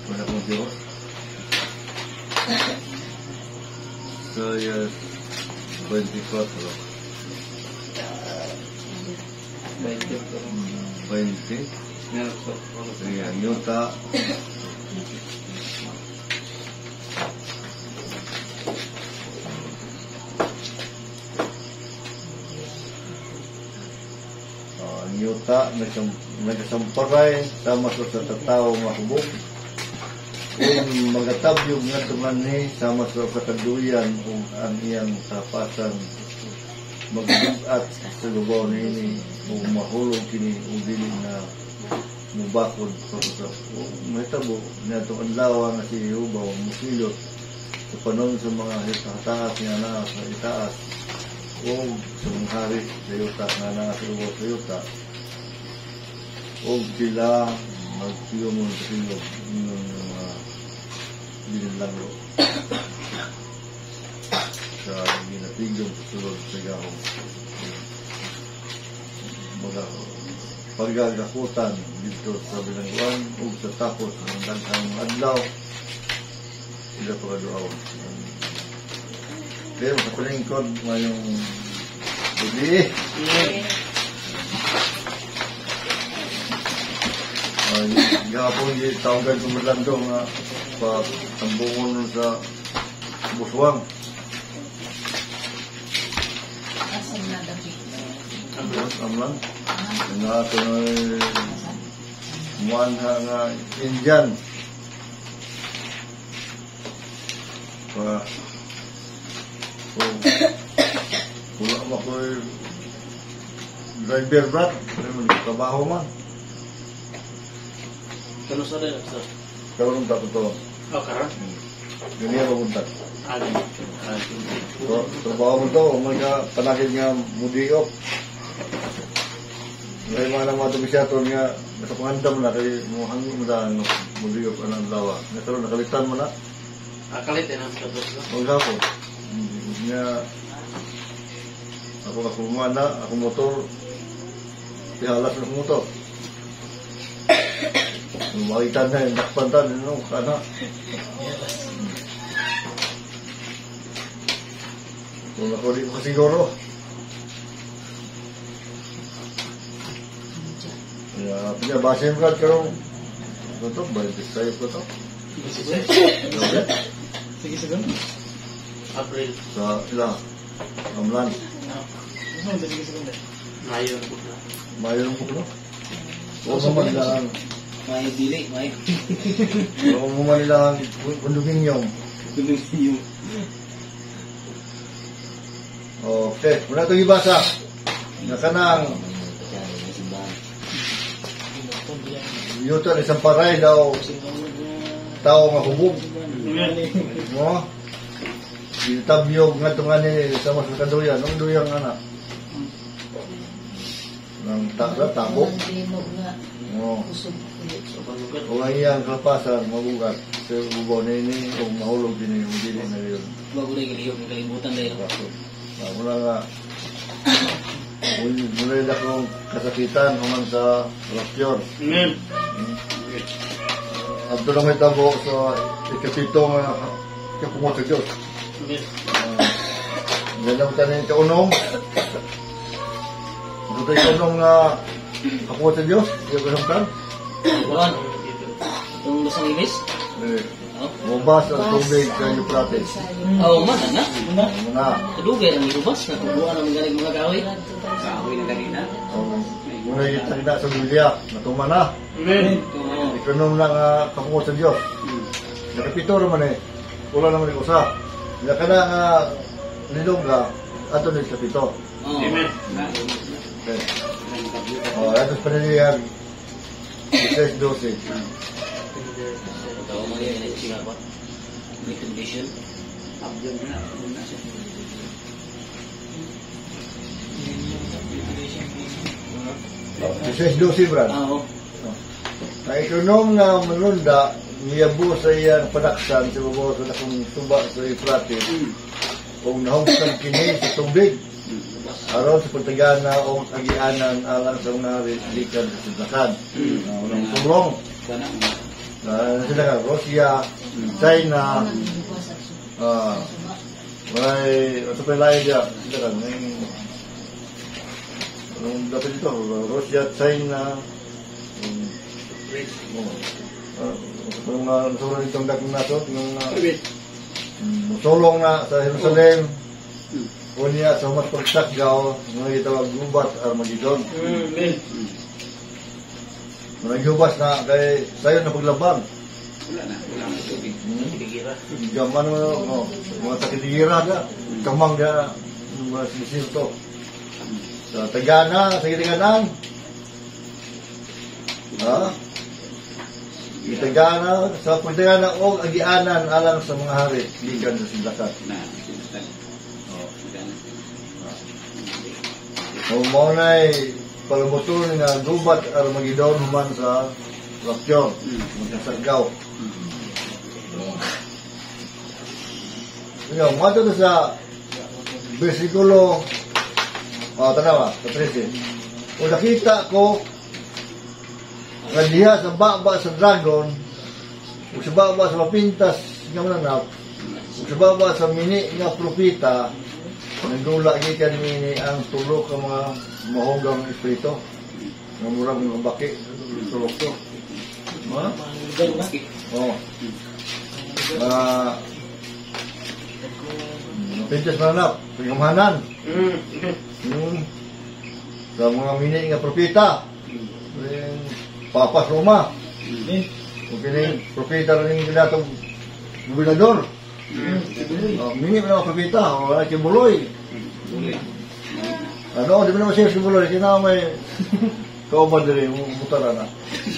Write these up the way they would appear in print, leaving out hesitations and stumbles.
Wala kong Diyos. Saya 24. 20. Saya Yuta. Yuta nagkasamparay sama sa tataw mahubog. Kung magatabyog nga tumanhi sama sa kataduyan kung ang iyang kapasan magbugat sa lubaw na ini kung mahulog kini kung dili na mubakod sa mahitabo na itong anlawa nga si Yubaw musilot sa panon sa mga hitaas nga na sa itaas o sa mga hari sa yuta nga na sa lubaw sa yuta o sila magsiyo mo sa silog ng mga binilanglo sa ginatigong sa sulod sa gahong mga pagagakutan dito sa bilangguan o sa tapos ng daghang adlaw sila pagaduaw kaya makapalingkod ngayong gabi gapon di tawagan kumulando nga pagtambungon sa buswang. Asam na dami. Amlan. Nga ito na muan nga Indian. Wala mo ko driver brat. Trabaho man. Kano sa rin, sir? Karon ta to. Karon? Ganyan ba punta? So, trabaho mo to, mga panakit nga mudiop. Ngayon mga naman ito bisyaton nga, nasa pangandam na, kaya muhangin mo daan mudiop anang lawa. Ngayon nakalitan mo na. kalitin ang status ko. Maghapon. Nga, ako kumana, ako motor, ihalas ng motor. Makita na yung dakpantan, kana. Kung ako di ko siguro. Pinyabasin brad karong. Ito to, balik tayo ko to. Sige, segundo. April. Sa sila, Amlan. Sige, segundo. Mayo na po na. Mayo ng buklo. O naman lang. May dili, may. O naman lang, kundugin yung. Okay, muna ito ibasa. Nakanang yuta isang paray daw tao nga hubog. No? Itabyog nga itong ani sa mas kaduyan. Ang duyang anak. Nang tabok. No. Kung ang iyang kapasan, mabugat. Sa ubaw na ini, kung mahulog din yung dili na yun. Bago na yung kalimutan na yun. Mula nga, mula na akong kasakitan naman sa rapture. Abdo na may tabo sa ikapitong kapungot sa Diyos. Ganang tanin kaunong. Ito tayo kaunong na kapungot sa Diyos. Iyo ko samtan. Buwan. Itong lusang ibis? Mubas ang tubig sa Euphrates. Oo, man, na. Mga. Kadugay ang ibubas. Natubuan ang galing mga gawin. Gawin na kanina. Muna yung tagda sa Biblia. Natuman na. Ikanom lang kapungot sa Diyos. Nakapito naman eh. Wala naman yung usa. Naka na nga nilong ka. Ato na yung kapito. Amen. Okay. Atos pa niliyag. 12. Tawa mo yan, siya ba? May condition. Abyan na. 12, brad. Oo. Ang ekonom nga manunda, niyabo sa iyang panaksan sa babaw sa nakong tuba sa Euphrates. Kung nahugsan kini sa tubig. Aron sa pagtagana o agianan alang sa mga likan sa sidlakan. Unang tumrong. sila ka, Russia, China, may, ito pa yung layo dyan, sila ka, may, anong dapat ito, Russia, China, yung nasulong itong dakong nato, yung sulong na sa Jerusalem, unya sa umat pagsakgaw, mga itawag gubat, Armageddon. Naghubas na kay sayo na paglabang. Wala na tubig. Kidigira. Gaman mo, mga takidigira ka, kamang ka, mga sinisir to. Sa Tagana, sa Gitinganan. Ha? Itagana, sa Pagtagana o agianan alang sa mga hari, ligan sa Sidlakan. O maunay palamuton nga gubat Armageddon human sa Rapture, magkasagaw. Ngayon, mato na sa versikulo, tanawa, sa 13. O nakita ko nga diha sa baba sa dragon, o sa baba sa mapintas nga mananap, o sa baba sa mini nga propita, nagdula gikan ni ang tulo ka mga mahugang espiritu. Nga murang mga baki, tulok to. Ha? Oo. Mapintas mananap, pagamahanan. Sa mga mini nga propita. Papas Roma. Kung kining propita rin yung ginatong gobernador. Mini pa naman propita. Wala kibuloy. Ano, di ba naman siya kibuloy? Kina may kauban din yung mutara na.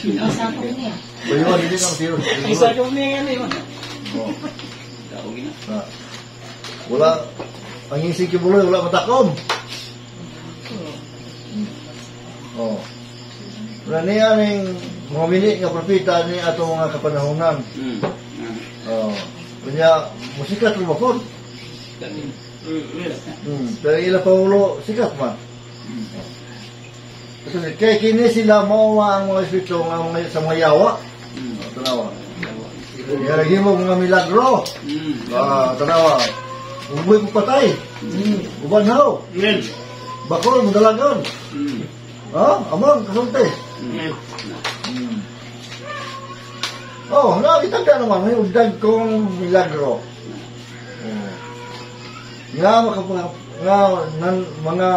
Isa ko niya. Bayuan, hindi naman siya. Isa ko niya yan eh. Wala. Ang ising kibuloy, wala matakom. Oh. Wala niya ning mga mini nga propita ni ato mga kapanahonan. Kanya, musikat rin ba po? Pero ila pa ulo, sikat man. Kaya kini sila mawa ang mga espiritu sa mga yawa. Tanawa. Kaya lagi mo mga milagro. Tanawa. Umuwi ko patay. Ubanhaw. Bakol, madalagan. Amang, kasunti. Nakita ka naman, may udag kong milagro. Mga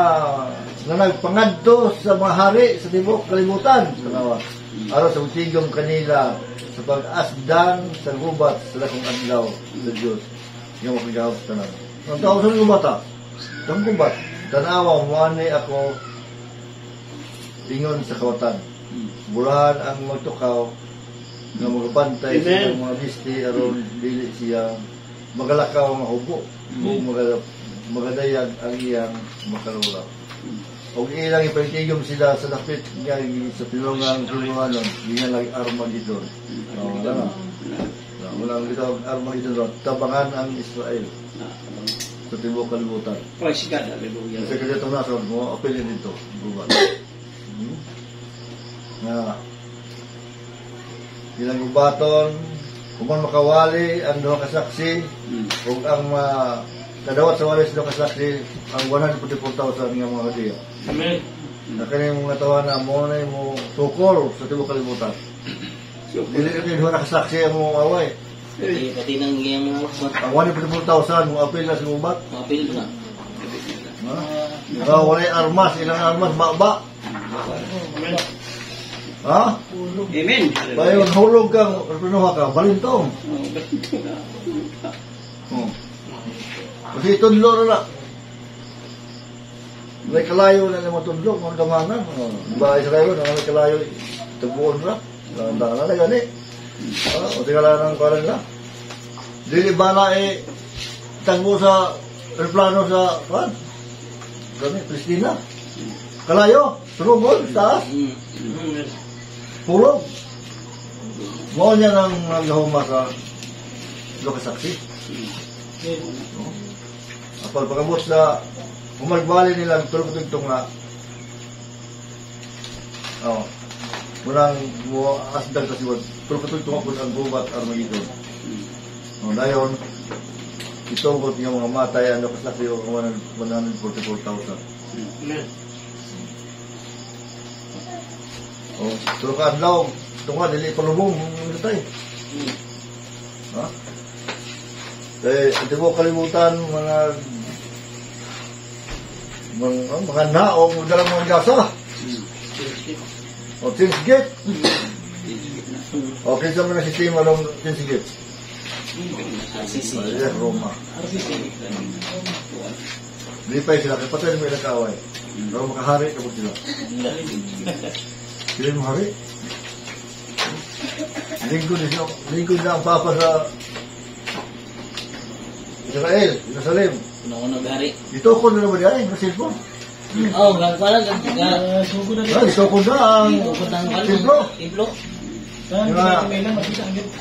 nagpangadto sa mga hari sa tibok kalibutan. Araw sa utigong kanila sa pag-asdan sa gubat sa lakong adlaw sa Diyos. Yung makigawag sa tanan. Ang tao sa gubata, sa gubat, tanawa, muanay ako ingon sa kawatan. Burahan ang magtukaw nga magabantay sa mga listi aron dili siya magalakaw nga hubo o magadayag ang iyang makalula. O ilang ipatigom sila sa lapit nga sa pilungang tulunganon, hindi lang Armageddon. Wala ang ito Armageddon, tabangan ang Israel sa tibok kalibutan. Kasi kaya itong nasa mo, apelin dito, gubat. Ilang gubaton, kung makawali ang duha kasaksi, kung ang kadawat sa wali sa duha kasaksi, ang 144,000 nga mga kadiya. Amen. Na kanyang mga tawa na mo na mo tukol sa tibok kalibutan. Dili ka duha kasaksi ang mga away. Pati nang iyang mga ang 144,000 mo apil na sa gubat. apil na. Wala armas, ilang armas, baba. Ha? Amen. Bayon hulog kang pinuha ka, balintong. Kasi tunlo na na. May kalayo na naman tunlo, mga gamangan. Ba Israel na may kalayo, tubuon na. Landana na gani. O tingala ng karan na. Dili ba na tanggo sa aeroplano sa kan? Gani, Palestina. Kalayo, turugol, taas. Pulog. Mao niya nang naghuma sa lokasaksi. Apal pagabot sa umagbali nila tulog tugtong na. Munang mo asdag sa siwad. Pero katuloy tumapos ang bubat Armageddon. O, dayon, itugot nga mga matay, ano kasi yung 144,000. O, pero kaadlaw, ito nga, dili palubong, tayo. Ha? Eh, hindi mo kalimutan mga naong dalang mga gasa. O, Tinsgate. O, kinsa mo na sistema ng Tinsgate? Roma. Lipay sila, kaya patay mo ilang kaaway. Pero makahari ka po sila. Sila mo hari? Lingkod na ang papa sa Israel, Jerusalem. Una-una gari. Dito ko na naman yan, sa cellphone. Oh, gagwala sugo na Ah, dito ko na ang templo. Templo.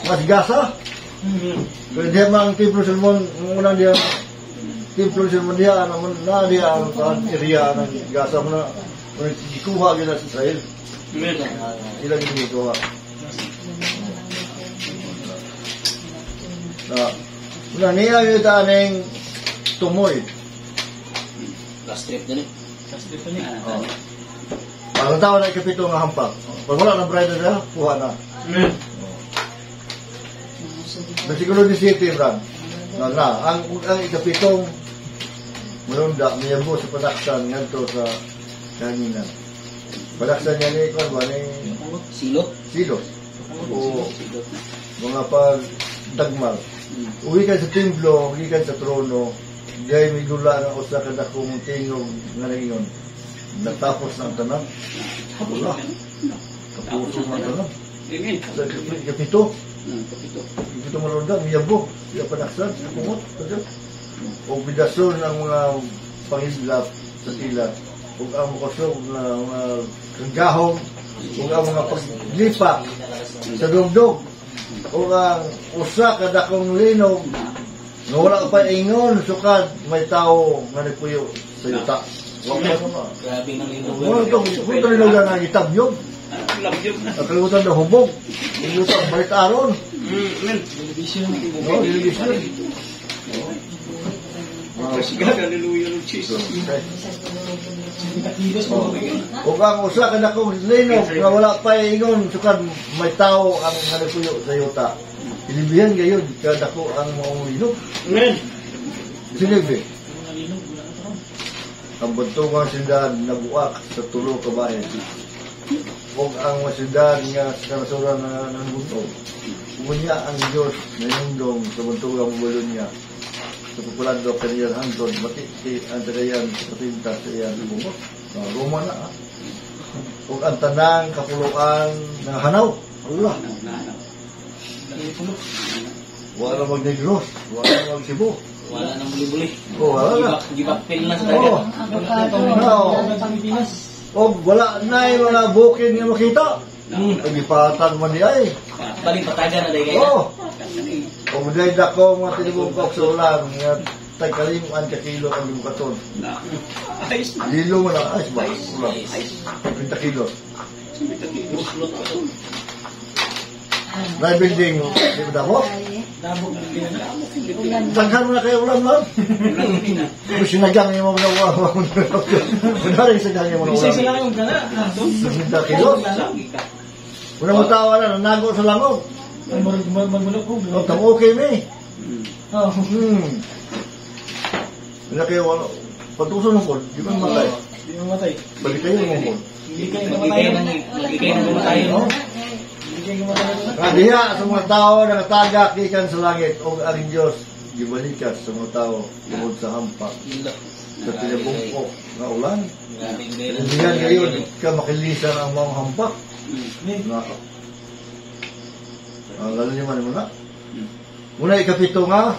Mas gasa. Pero dia mang templo Solomon, muna dia templo Solomon dia, naman na dia ang area ng gasa mo na ikuha gina sa Israel. Ilang ikuha. Muna niya yung taneng tumoy. Last trip din eh. Oh. Parang tao na ikapito nga hampak. Pag wala ng bride na, kuha na. Bersikulo 17, Brad. Ang ikapitong mulunda, miyabo sa padaksan nganto sa kanginan. Padaksan niya ni, kung ba, ni Silo. Silos. O mga pagdagmal. Uwi ka sa templo, uwi ka sa trono, dahil may dula ng usa ka dakong tingog nga nangingon. Natapos ng tanan. Wala. Kapuso ng tanan. Sa kapito. Kapito malunda, miyabo. Siya panaksan, sa kumot. O bidason ng mga pangidlap sa tila. O ang makasog na mga kanggahong. O ang mga paglipak sa dugdog. O ang usa ka dakong linog. Nga wala pa ingon, sukad, may tao nga nagpuyo sa yuta. Wala pa naman. Grabe ng linog. Wala itong linog na nangitabyog. Ang kalimutan na hubog. Kalimutan balik aron. Television. No, television. Hallelujah Lord Jesus. O ang usa ka dakong linog nga wala pa ingon, sukad, may tao ang nga nagpuyo sa yuta. Ilibihan gayon, kada ko ang mga linog. Amen. Sinibi. Ang buntungang sindad na buak sa tulo ka bayan. O ang masindad nga sa nasura na nangbutong. Umunya ang Diyos na inundong sa buntungang bulon niya. Sa populan daw kaniyan hangtod, mati ang tagayan sa patinta sa iyan bumot. Roma na. O ang tanang kapuluan na hanaw. Allah. Wala mag-negros, wala mag-sibo. Wala nang buli-buli. Wala na. Gibakpil na sa Oo. O wala na yung mga bukid nga makita. Pagipatan man di ay. Balik patagan na day kaya. Oo. O mudayda ko mga tinibugkok sa ulan nga tagkalimuan ka kilo ang limukaton. Lilo mo na, ayos ba? Ulan. 50 kilo. Na building, di ba damo? Tangkan mo na kayo ulan lang. Kung sinagang yung mga ulan. Madaling sinagang yung mga ulan. Isa lang yung gana. 50 kilo. Muna mo tawa na, nanago sa langog. Magmulok ko. O, tamo okay na eh. Muna kayo, patuso ng pod, di ba matay? Hindi mo matay. Balik kayo ng pod. Hindi kayo namatay. Kadiha sa mga tao na natagak ikan sa langit o aring Diyos gibalikas sa mga tao tungod sa hampak sa pinabungkok na ulan. Hindi ngayon ka makilisan ang mga hampak. Lalo niyo man muna. Muna ikapito nga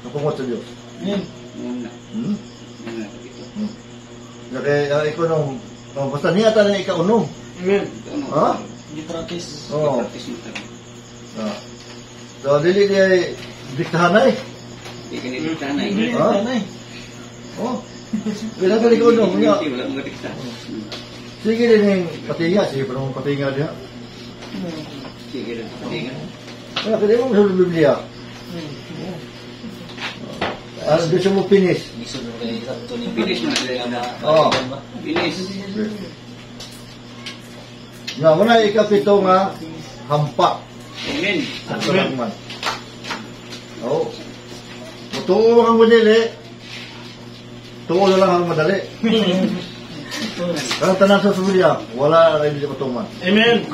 kapungot sa Diyos. Kaya ikaw nung basta niya tayo ikaunom. Ha? Hindi practice. Oo. So, dili niya diktahanay. Oh. Bila ka ikaw nung niya. Sige din yung patinga, sige pa naman patinga diha. Sige rin. Tingnan. Kaya pwede mo sa Biblia. Ano gusto mo finish? Gusto mo kayo ito ni finish na sila nga Oo. finish. Nga, muna ikapito nga, hampa. Amen. Ang kalagman. Oo. Tungo kang madali. Tungo na lang ang madali. Karang tanan sa Biblia, wala na hindi matuman. Amen.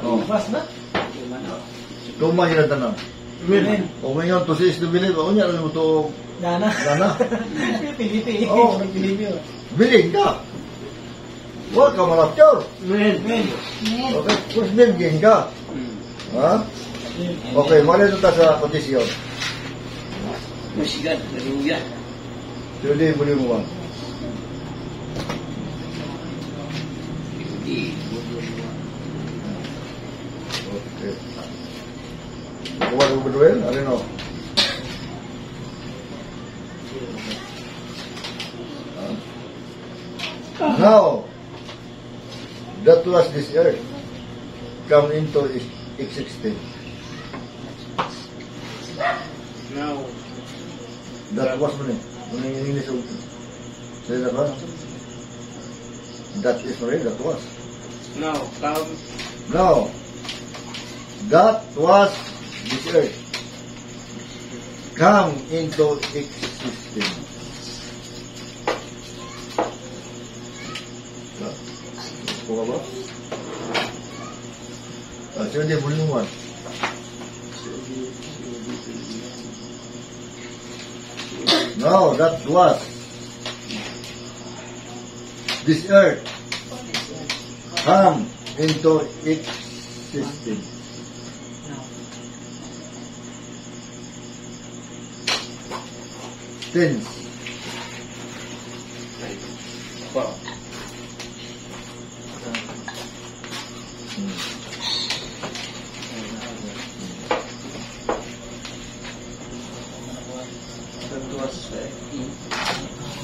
Oo. Tuman yun ang tanan. Amen. O ngayon, to sis to believe, o niya, ano mo to, Dana. lana. Pilipi. Oo. Pilipio. Biling ka. Huwag ka malapyor. Amen. Okay, kung bilgin ka. Ha? Okay, mali ito sa petisyon. Michigan, Hallelujah. Jadi boleh buang. Okay. Buat berdua, ada no. Now, that was this earth come into existence. Now, That was mana? Mana yang ini sebut? Saya dah faham. That is already that was. now, come. Now, that was this earth come into existence. Kau apa? So dia boleh muat. No, that was this earth come into existence. Tense. Wow.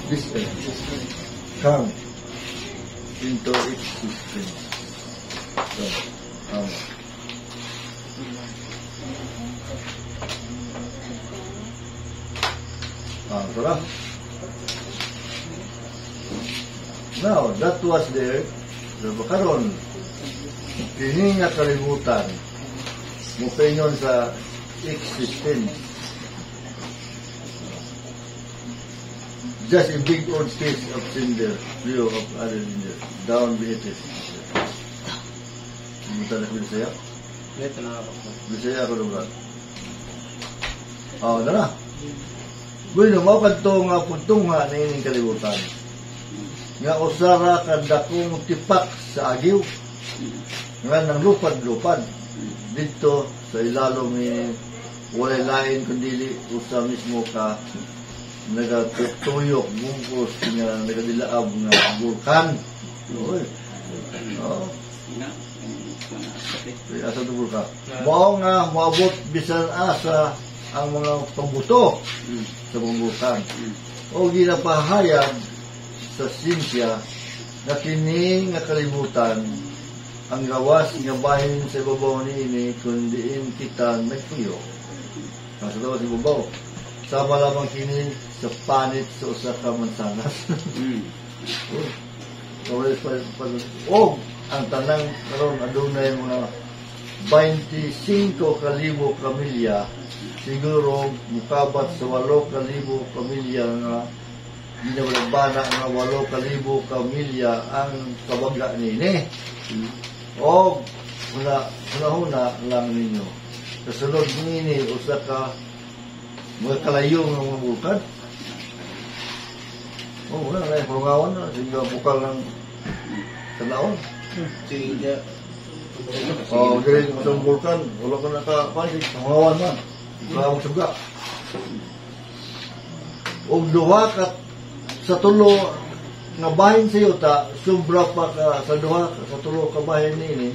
This earth come into existence. So, ito lang. Now, that was there. So, karon, kini nga kalibutan, mupaingon sa existence. Just a big old space of cinder, view of other cinder, down beneath it. Buta na Bisaya? Ito na ako. Bisaya ako lugar. Oh, na. Bueno, mapadto nga puntong nga na ining kalibutan. Nga usara kadakong tipak sa agiw. Nga nang lupad-lupad. Dito sa ilalom ni walay lain kundi usa mismo ka nagatuyok bungkus nga nagadilaab nga vulkan. Oy. Oh. Asa to vulkan. Mao nga moabot bisan asa ang mga pambuto sa vulkan. O ginapahayag sa sinsya na kini nga kalibutan ang gawas nga bahin sa ibabaw niini kundiin kita nagtuyo. Nasa daw sa ibabaw. Sama lamang kini sa panit sa usa ka mansanas. O ang tanang karon adunay mga 25,000 pamilya, siguro mukabat sa 8,000 pamilya nga ginawalabana nga 8,000 pamilya ang kabaga nini. O huna lang ninyo. Kasunod nini usa ka mga kalayo ng mga vulkan. Wala na yung pulungawan na. Sige, bukal ng talaon. Sige. Dili itong vulkan, wala ka nakapansig. Pulungawan man. Wala akong suga. O duha ka sa tulo nga bahin sa iyo ta, sobra pa ka sa duha sa tulo ka bahin nini,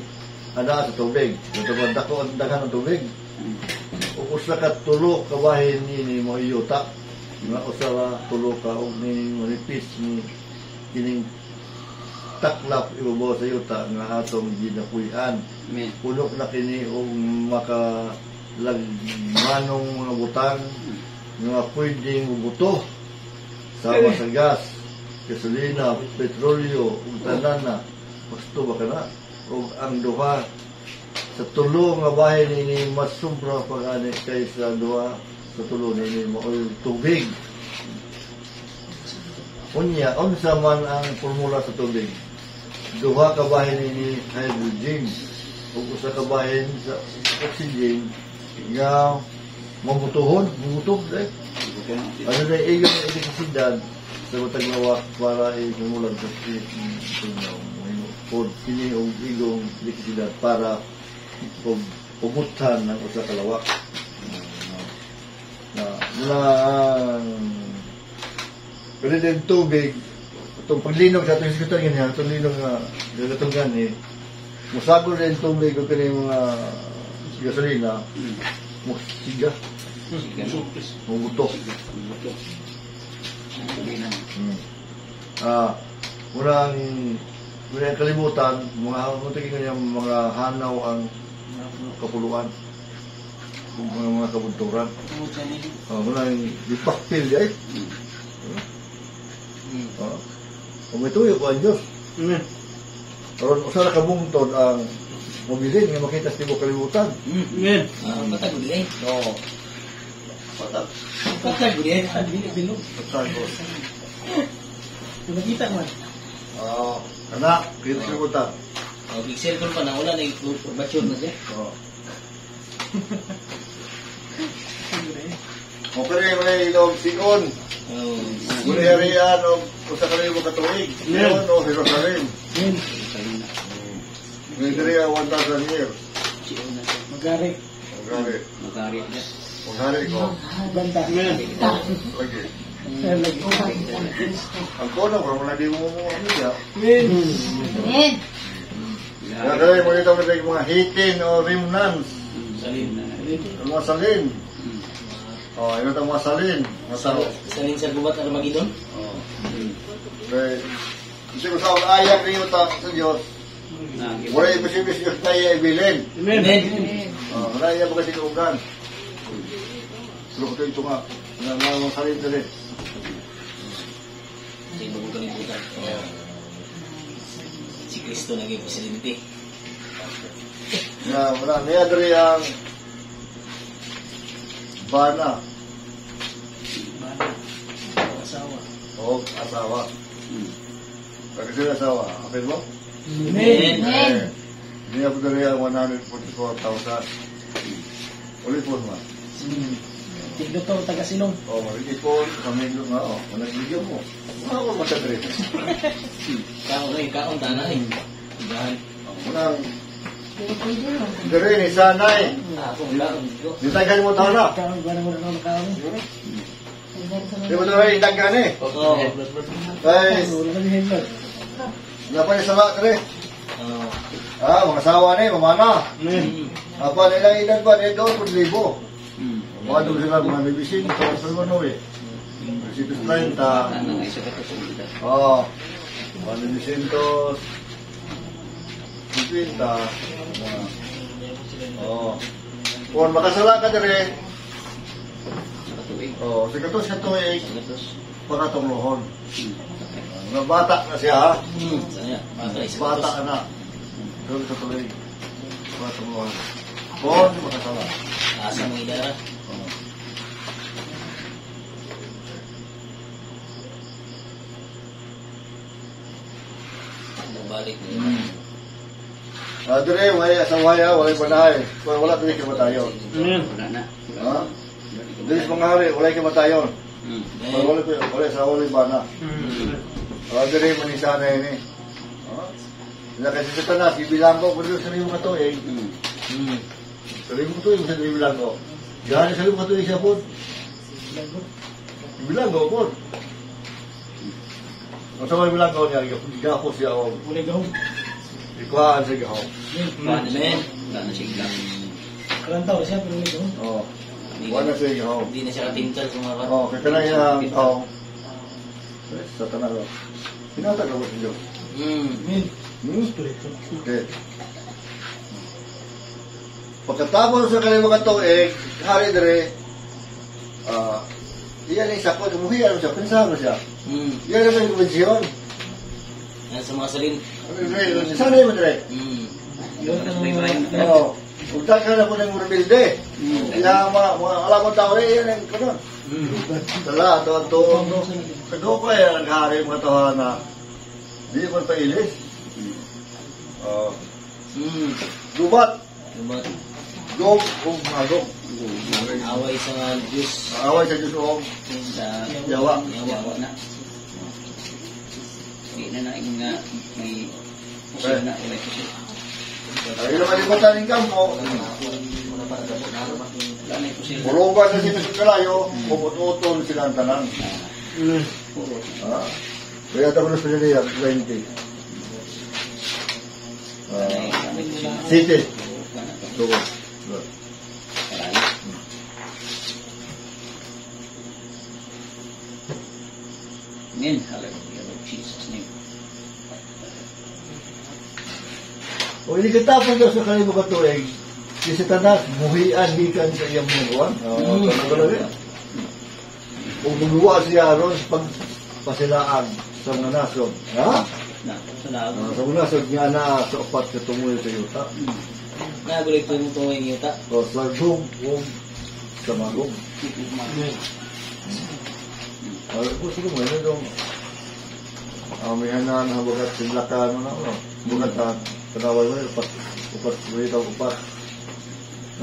ada sa tubig. Ito ba dako ang dagan ng tubig? O usa ka tulo ka bahin nini mo iyota nga usa ra tulo ka og ni manipis ni kining taklap ibabaw sa yuta nga atong ginapuy-an. Amen. Puno na kini og makalagmanong mga butang nga pwedeng mubuto sama sa gas, gasolina, petrolyo, ug tanan na gusto ba kana ug ang duha sa tulo nga bahin ini mas sobra pa gani kaysa duha sa tulo nini mo tubig. Unya, unsa man ang formula sa tubig? Duha ka bahin ini hydrogen ug usa ka bahin sa oxygen nga mabutuhon, mabutok dai. Ano na iyo ang elektrisidad sa matag lawak para imulag sa tunaw mo kini og igong elektrisidad para pumutan ng usa ka lawak. Pero din tubig, itong paglinog sa itong iskutan ganyan, itong linog na gagatungan musagol rin tubig o kanya mga gasolina, musiga, mubutok. Murang kalimutan, mga hanaw ang kapuluan, mga kabunturan. Murang dipakpil di ay. Kung may tuyo ko ang Diyos. Karon usa ra ka bungtod ang mobilin nga makita sa tibuok kalibutan. Patag gud eh. Oo. Patag gud eh. Bilog. Patagod. Nakita man. Kana, kita kalibutan. Big cellphone pa na wala na information na siya. Oo. Okay, may ilog sikon. Guri-harian o usa ka libo ka tuig. Sikon o Jerusalem. May diriya 1,000 years. Magari. Magari ko. Banda. Lagi. Ang kono, kung wala di mo niya. Amen. Kaya mo dito mga hitin o remnants. Salin na. Mga salin. Ino itong mga salin. Salin sa gubat Armageddon. Kasi kung saan ayak niyo sa Diyos, wala yung pasibis Diyos na iya ibilin. Amen. Wala iya ba kasi kaugan. Pero ko ito nga, mga salin dali. Hindi mo kalimutan. Si Kristo naging presidente. Wala niya dari ang bana Asawa. o asawa. Kasi asawa, apel mo? Amen. Niya po dari ang 144,000. Ulit po naman. Tigluto taga-silong. Mag-ipon, kamilo nga, managbigyan mo. Ako matadre. Kaon tanay. Dahil Munang, dari ni sanay. ako lang ko. Ditaghan mo tao na. Kaon ba naman ang kaon? Di mo na rin itaghan eh. Oo. Guys, Wala kami helmet. napanisama ka rin. Mga asawa na mamana. Apa nila edad ba? Nila 2,000. Mga doon sila mga bibisin. Tapos sa mga eh. 230. Mga bibisin to 50. Kung makasala ka dire, sa katos ka tuig, pakatunglohon. Bata na siya ha. Bata na. Doon sa tuig. Pakatunglohon. Kung makasala. Asa mo idara. Balik Dire, may asawaya, walay banahay. Wala tayo kimatayon. Wala na. Dilis mga hari, walay kimatayon. Walay sa walay bana. Dire, manisa na yun eh. Kasi sa tanas, ibilang ko, pero sa rin mga to eh. Sa rin mo to yung sa ibilang ko. Gani sa rin mga to siya po. Ibilang ko po. Ang sa mga ibilang ko niya, gapos siya ako. Wala gahong. Ikuhaan siya gahong. Paano men? Wala na siya ilang. Kalantaw siya pero wala gahong. Wala siya gahong. Hindi na siya katintal sa mga Kaya ka na yung gahong. Sa tanas. Pinatag ako sa Diyos. Min. Okay. Pagkatapos sa kalimang tuig, hari dere, iyan ay sakot, umuhiyan siya, pinsahan mo siya. Iyan ay konbensyon. Yan sa mga salin. Sana yun, dire. Yung mas may Ibrahim. Oo. Punta ka na po ng Murabilde. Kaya mga alam mo tao rin, yan ang kanon. Tala, ito. Kado pa yan, ang hari mga tao na di mo pa ilis. Gubat. Lumat. Gog, kung magog. Away sa Diyos. Away sa Diyos o Sa Yawa. Yawa na. Hindi na naing nga may pusil na. May pusil. Ilang kalimutan ng kampo, Wala na yung pusil. burugan na sila sa kalayo, pupututol sila ang tanan. Puro. Kaya tapos na sila 20. City. Tugo. Amen. Hallelujah. Lord Jesus' name. O hindi katapos daw sa kalimang katuig, si Satanas, muhian gikan sa iyang munuan. Talaga. Kung buluwa siya ron sa pagpasilaan sa mga nasod. Ha? Na, salamat. Sa mga nasod nga na sa upat ka tumuyo sa yuta. Nagulit po yung tuwing yuta. O sa gum, sa magum. Kung sige mo, ano dong may hanan na bagat sinlakan mo na, bugatan, kanawal mo, upat, upat.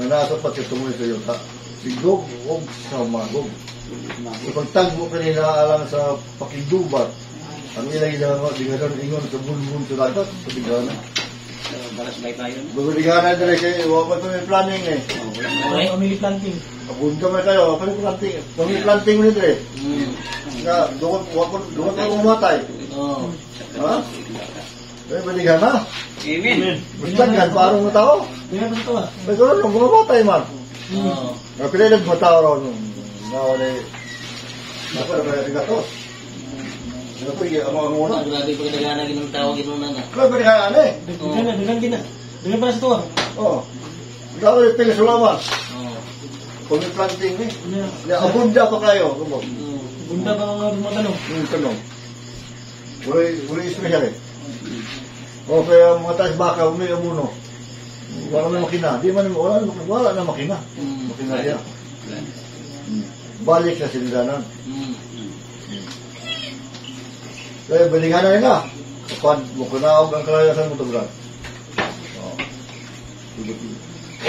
Nanasa pa siya tumuloy sa yuta. Sigog, huwag sa magog. So, pagtagbo ka nila alang sa pakidubat, ang ilang di gano'n ingon sa bulbul sa dagat, sa bigana. Balas bay tayo. Bigana dire kayo, huwag pa may planning eh. Ay, umili planting. Abunta mo kayo, pa may planting. Pa may planting mo nito eh. Nga, doon ka umatay. Oo. Ha? May baligana. Amen. Basta nga, parang mga tao. Hindi na ito ah. May gano'n, nung bumabatay man. Oo. Pililag mo tao ron. Nawala eh. Dapat na kaya gatos. Dapat yung ang muna. Ang grabe pag naganagin ng tawag inunan na. Kaya baligana eh. Dugan gina. Dugan pala sa ito ah. Oo. Dapat yung pilis ulaman. Oo. Kung may planting eh. Abunda pa kayo. Bunda pa mga dumatanong. Yung tanong. Wala special eh. O kaya mga taas baka, may amuno. Wala na makina. Di man, wala na makina. Makina niya. Balik sa sindanan. Kaya balikan na nila. Kapag mukunaog ang kalayasan mo ito, brad.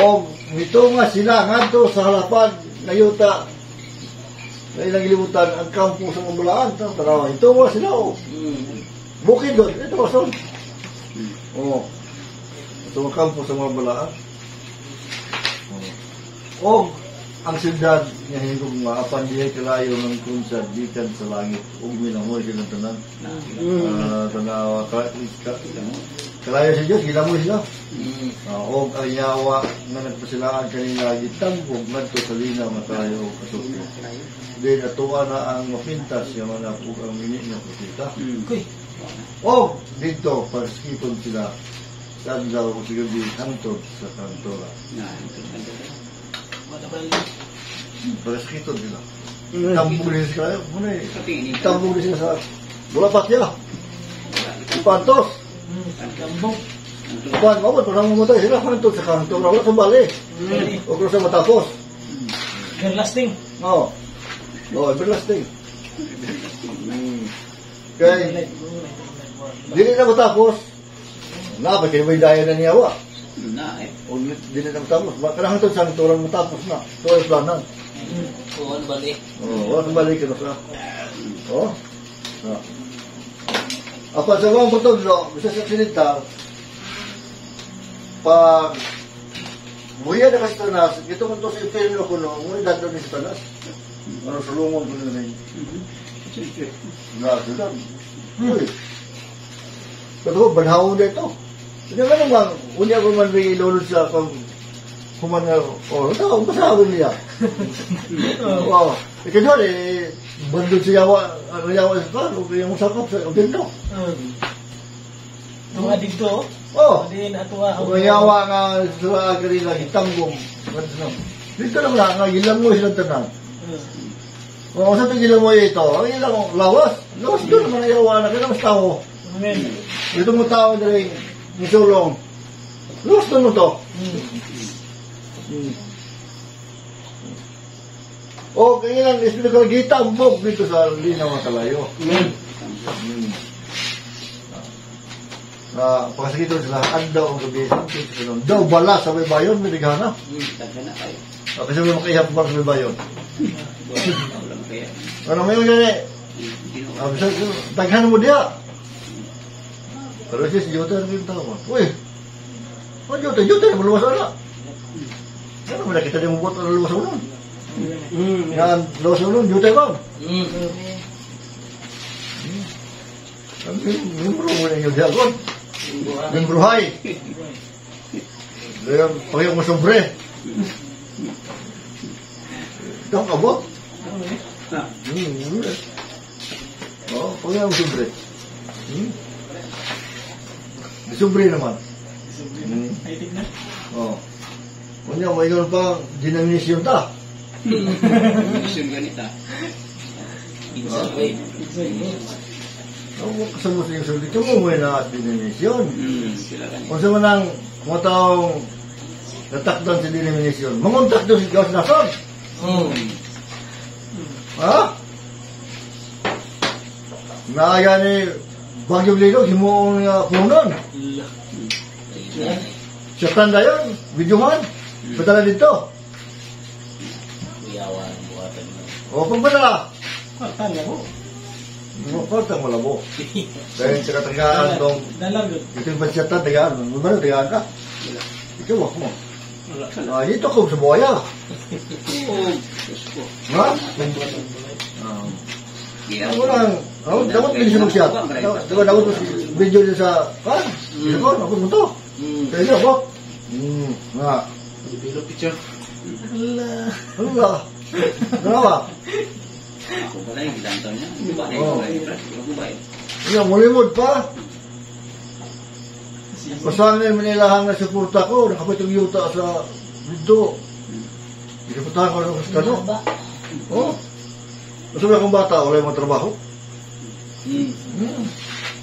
O nito nga sila nga to sa halapan na yuta na ilang ilimutan ang kampo sa Mambalaan. Tarawa, ito nga sila o. Bukid doon, ito nga son. O. Ito ang kampo sa Mambalaan. O ang sindad nga hingkong maapan dihay kalayo ng kunsad dikan sa langit ug minamoy silang tanan. Tanawa kalayo sa Diyos, gilamoy sila. O ang yawa nga nagpasilaan kanina gitambog ngadto sa linaw nga tayo kasukyo. Then atuwa na ang mapintas yung mga ang minit na pusita. O dito parskiton sila sa adlaw o siguro hangtod sa kantora. Parskiton sila. Tambog din sila. Muna eh. Tambog din sila sa Bulapat ya. Ipantos. Kambong. Ipan, mawad, parang mamatay sila. Hangtod sa kantora. Wala sa bali. O kung sa matapos. Everlasting. Oo. Oo, everlasting. Kaya, dili na matapos. Napay, kaya may daya na niyawa. O dili na matapos. Kailangan ito sa turang matapos na. Ito ay planan. Oo, ano balik? Oo, wala balik ka na sa. Oo. Apa sa mga putodlo, bisa sa sinita, pag buya na kasi tanas, ito kung ito sa impirno ko no, ngunit dato ni sa tanas. Ano sulungon ko nila yun. Nasudan. Uy. Kato, banhawon na ito. Hindi ka naman, unya ko man may ilulod sa kuman nga, ito, ang pasawin niya. Oo. Ikaw doon, bandod sa yawa sa kan, o yung sakap sa obento. Tunga dito. Oh, Din atua. o yawa nga sa kanila, gitanggong. Dito lang nga, gilang mo silang tanan. O, sa tigil mo ito, ang ilang lawas. Lawas doon naman ang yawa na, kaya mas tao. Amen. Dito mo tao na rin, musulong. Lawas doon mo to. O, kaya nga, espiritual kita, ambog dito sa linaw ng kalayo. Pagkasakito sila, andaw ang gabi, daw bala sa may bayon, may ligana. Tagana kayo. Kasi may makihap ba sa may bayon. Wala mo kaya. Ano may gani? Taghan mo diya. Pero siya si Jota rin tao mo. Uy! Oh, Jota, maluwas na. Ano mo nakita niyo mo buat ang luwas ulo? Nga, luwas ulo, Jota ba? Membro mo na yung diagon. Membruhay. Pagayong mo sobre. Dong abot. Oh, pagayong mo sobre. Sobre naman. Ay, tignan. Oh. Kunya, may gano'n pa, denomination ta. Mission ganita. Insan way. Ang kasama sa yung sabi, kamo mo na denomination. Sila kan. Kung sa manang mga taong natakdan sa denomination, manguntak doon sa gawas nasan. Ha? Naaya ni Bagyong Lilo, himuong punon. Siya tanda yun, videohan. Padala dito. Kuyawan ang buhatan mo. O, pagpadala. Kwartan lang. Pagpadala mo labo. Dahil sa katagaan itong, Dalag. ito yung bansiyatan, tagaan. Magmano, tagaan ka. Ikaw, wak mo. Dito ko sa buhaya. Ha? Ako lang, dapat pilis mo siya. Dapat mo video niya sa, isa ko, ako mo to. Kaya niya, wak. Nga. Develop picture. Ano ba? Ano ba? Ako pala yung gilantan niya. Hindi ba na yung babae? Nga, mulimod pa. Pasangan manilahan na suporta ko, nakapitong yuta sa dito. Ikapuntahan ko sa kano. Oh. Masama akong bata, wala yung mga trabaho.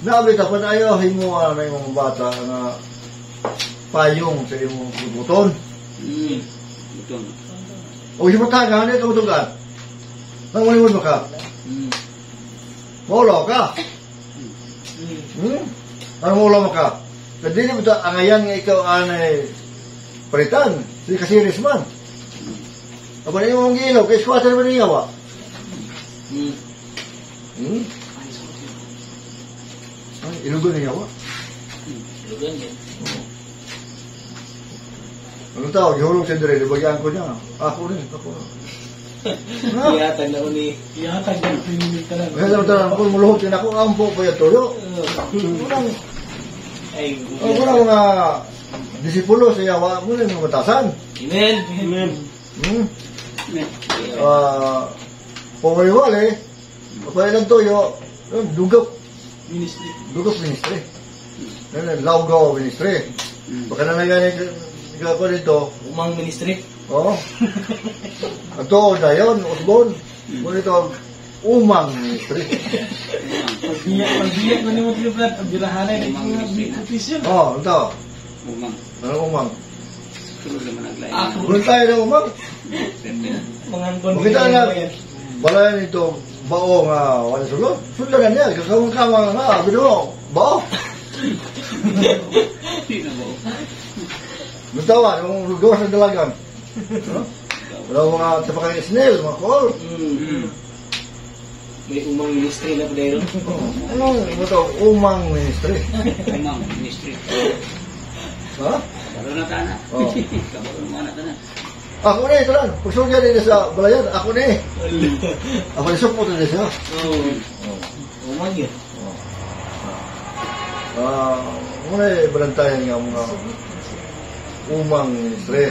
Nabit ako na ayaw, himuan na yung mga bata na payong sa iyong buton. Butong. O yung mataga, ano yung kamutugan? Nang mulimod mo ka? Maulo ka? Ano maulo mo ka? Kasi di ba angayan nga ikaw anay palitan? Hindi kasiris man. Aba na yung mga ilaw, kaya squatter ba niya ba? Ay, ilugan niya ba? Lugan yan. Ano tao, ihulog sa dire, libagyan ko niya. Ako rin, ako rin. Iyatan na ko ni... Iyatag ng pinimig ka lang. Kaya naman kung muluhot yun ako, ampo pa yung tuyo. Ay, Muna mga disipulo sa yawa, muna yung batasan. Amen. Amen. Pumaliwali, kapag ng tuyo, dugap Ministry. ministry. Laugaw ministry. Baka na nagaling ko dito, Umang ministry. oh. Ato na yun, Osbon. Muna ito, umang ministry. Pagbiyak na ni mo dito, Brad. Ang birahanay na yung mga official. Oh, ito. Umang. Ano umang? Tulog naman ang lain. Muna tayo ng umang. Mga Makita na, balayan ito, bao nga, wala sulod. Sulagan niya, kakawang-kawang nga, binuho, bao. Hindi na mo. Natawa, yung gawas ng dalagan. Wala mga tapakang snail, mga kool. May umang ministry na pala yun. Ano, ito, umang ministry. Umang ministry. Ha? Kabalo na tana. Oh. Kabalo naman na tana. Ako na, ito lang. Pagsulya nila sa balayan, ako na eh. Ako na support nila siya. Umang yun. Muna eh, balantayan nga mga umang ministry.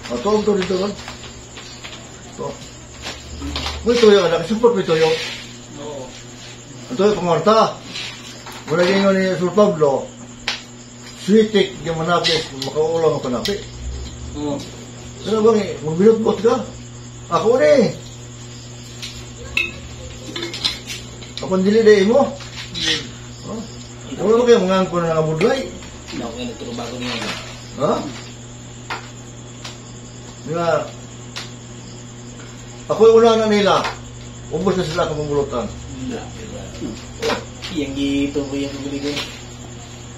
Ito, ito dito lang. Ito. May tuyo, nakasupport may tuyo. Oo. Ang tuyo pangarta. Mula gingon ni Sur Pablo, switik yung manapis, makaulang ang panapi. Oo. Pero bang, magbinot-bot ka? Ako ni. Kapag dili mo. Oh. Wala mo kayo mga angko na nakabudlay. Hindi ako kayo nagturubago niya. Ha? Nga, ako yung una na nila. Ubus na sila kamamulutan. Yang gitu po yung bumili ko.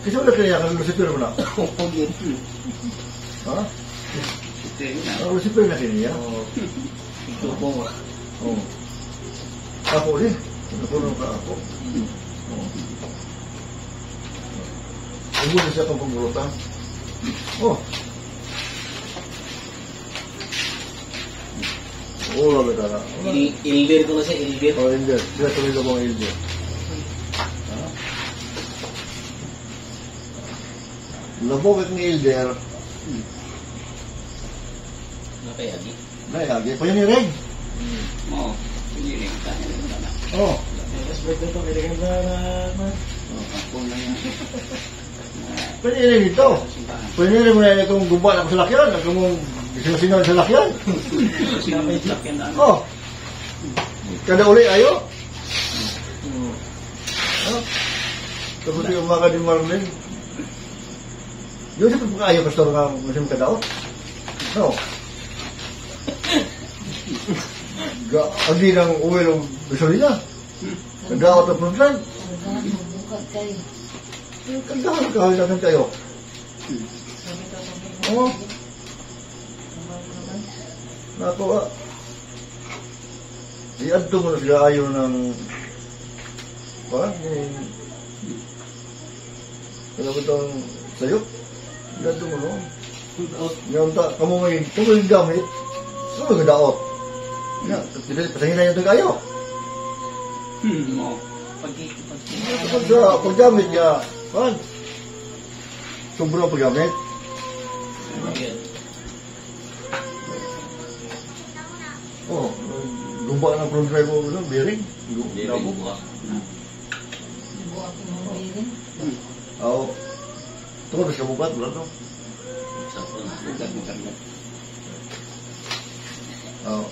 Kasi wala kaya kang Lucifer mo na. Oo, gitu. Ha? Ang Lucifer na kiniya. Oo. Ito po. Oh. Ako rin. Nakulong ka ako. Oh. Ubus na siya kamamulutan. Oh. Oo, wala ka na. Ildir ko na siya, ildir. Oh, Ilder. Sila tuloy na mga Ilder. Labog at ni Ilder, Napayagi. nayagi pa yun ni Reg. Oo. Hindi rin tayo. Oh. Tapos birthday ko, kailangan na Ako na yan. Pwede rin ito. Pwede rin mo na itong gubat ako sa lakyan. Ako mong sinaw sa lakyan. Sinapay lakyan na. Oh. Kada uli ayo. Oh. Tapos yung umaga ni Marlene. Yung sa pagkakayo, pastor nga masim kadaot. No. Hindi nang uwi ng gasolina. Kadaot ang frontline. Kandahan kahalan kayo. Oo. Nako ah. Iadto mo na sila ayaw ng ano ba itong sayok? Iadto mo no? Ngayon ta, kamu may gamit. Sino may daot? Pasangin na yung ito kayo. Oo. Paggamit niya, man. Sobrang paggamit. Oh, gumba ng front drive mo, bearing. Gumba. Oo. Tungkol sa bubat, wala no? Oo.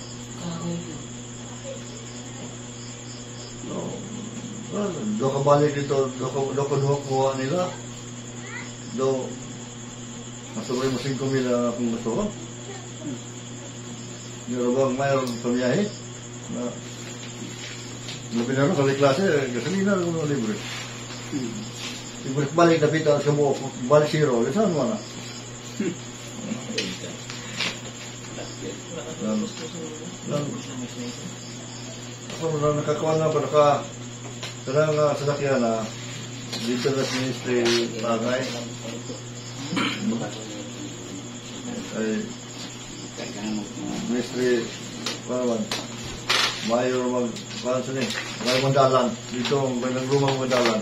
Do ka balik dito, do ka kuha nila. Do, masubay mo 5,000 na kung gusto ko. Yung bang mayroon pamiyahe na pinaro sa klase, gasolina rin mo libre. Balik na pita sa buo, balik zero, saan mo na? Ako na nakakuha na pa karang sasakyan na dito na ministry bagay ay ministry parawan mayor mag paano sa ni may mandalan dito may naglumang mandalan